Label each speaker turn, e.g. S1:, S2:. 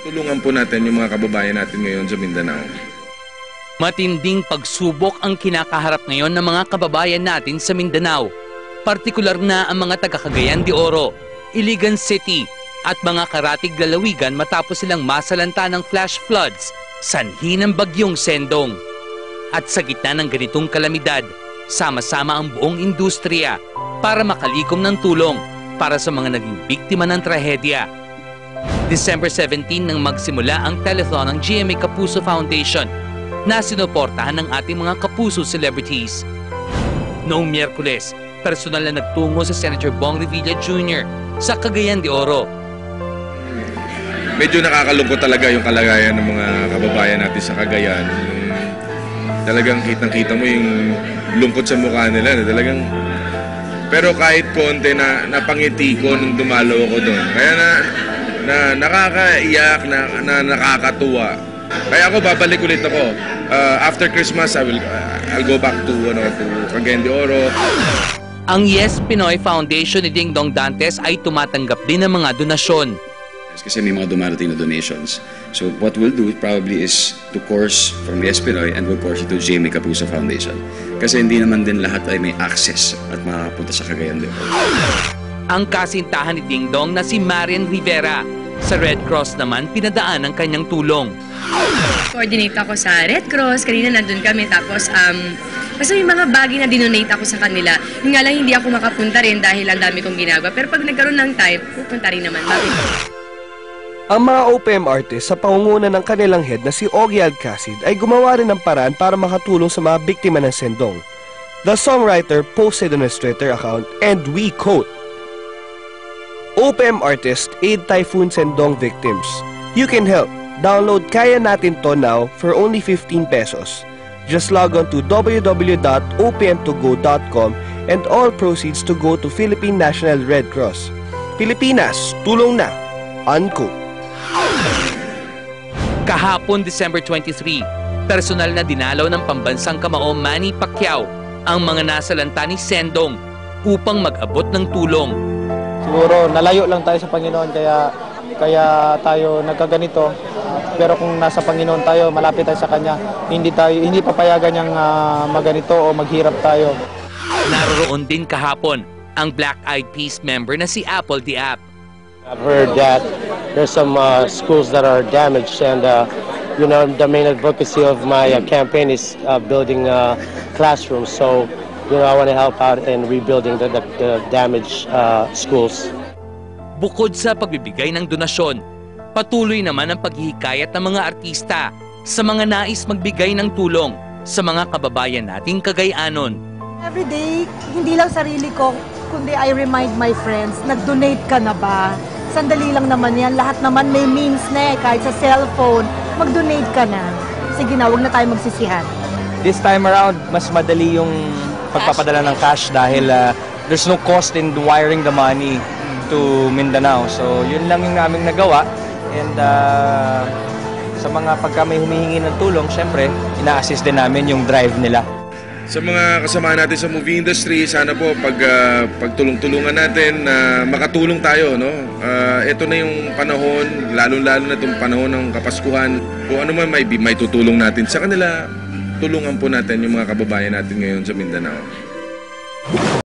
S1: Tulungan po natin yung mga kababayan natin ngayon sa Mindanao.
S2: Matinding pagsubok ang kinakaharap ngayon ng mga kababayan natin sa Mindanao. Partikular na ang mga taga Cagayan de Oro, Iligan City at mga karatig lalawigan matapos silang masalanta ng flash floods sanhi ng bagyong Sendong. At sa gitna ng ganitong kalamidad, sama-sama ang buong industriya para makalikom ng tulong para sa mga naging biktima ng trahedya. December 17 nang magsimula ang telethon ng GMA Kapuso Foundation na sinuportahan ng ating mga Kapuso celebrities. Noong Miyerkules, personal na nagtungo sa Senator Bong Revilla Jr. sa Cagayan de Oro.
S1: Medyo nakakalungkot talaga yung kalagayan ng mga kababayan natin sa Cagayan. Talagang kitang-kita mo yung lungkot sa mukha nila. Talagang, pero kahit konti na napangiti ko nung dumalo ako doon. Kaya na nakakaiyak, na nakakatuwa. Kaya ako babalik ulit ako. After Christmas, I'll go back to Cagayan de Oro.
S2: Ang Yes Pinoy Foundation ni Ding Dong Dantes ay tumatanggap din ng mga donasyon.
S3: Kasi may mga dumarating na donations. So what we'll do probably is to course from Yes Pinoy and we'll course it to GMA Kapuso Foundation. Kasi hindi naman din lahat ay may access at makapunta sa Cagayan de Oro.
S2: Ang kasintahan ni Ding Dong na si Marian Rivera. Sa Red Cross naman, pinadaan ang kanyang tulong.
S4: Coordinate ako sa Red Cross. Kanina nandun kami. Tapos, basta may mga bagay na dinonate ako sa kanila. Yung nga lang hindi ako makapunta rin dahil ang dami kong ginagawa. Pero pag nagkaroon ng time, pupunta rin naman.
S5: Ang mga OPM artists sa pangunguna ng kanilang head na si Ogie Alcacid ay gumawa rin ng paraan para makatulong sa mga biktima ng Sendong. The songwriter posted on his Twitter account and we quote, OPM artists aid Typhoon Sendong victims. You can help. Download Kaya Natin To now for only 15 pesos. Just log on to www.opm2go.com and all proceeds to go to Philippine National Red Cross. Pilipinas, tulong na. Unquote.
S2: Kahapon, December 23, personal na dinalaw ng pambansang kamao Manny Pacquiao ang mga nasalanta ni Sendong upang mag-abot ng tulong.
S6: Siguro nalayo lang tayo sa Panginoon kaya tayo nagkaganito. Pero kung nasa Panginoon tayo, malapit tayo sa Kanya, hindi papayagan niyang maganito o maghirap tayo.
S2: Naroroon din kahapon ang Black Eyed Peas member na si Apple the App.
S7: I've heard that there's some schools that are damaged and you know, the main advocacy of my campaign is building classrooms. So, you know, I want to help out in rebuilding the damaged schools.
S2: Bukod sa pagbibigay ng donasyon, patuloy naman ang paghihikayat ng mga artista sa mga nais magbigay ng tulong sa mga kababayan nating Cagayanon.
S8: Every day, hindi lang sarili ko, kundi I remind my friends, nag-donate ka na ba? Sandali lang naman yan. Lahat naman may means na eh. Kahit sa cellphone, mag-donate ka na. Sige na, huwag na tayo magsisihan.
S6: This time around, mas madali yung pagpapadala ng cash dahil there's no cost in wiring the money to Mindanao. So, yun lang yung aming nagawa. And sa mga pagka may humihingi ng tulong, syempre, ina-assist din namin yung drive nila.
S1: Sa mga kasama natin sa movie industry, sana po pagtulong-tulungan natin na makatulong tayo, no? Ito na yung panahon, lalo-lalo na itong panahon ng Kapaskuhan. Kung ano man may tutulong natin sa kanila, tulungan po natin yung mga kababayan natin ngayon sa Mindanao.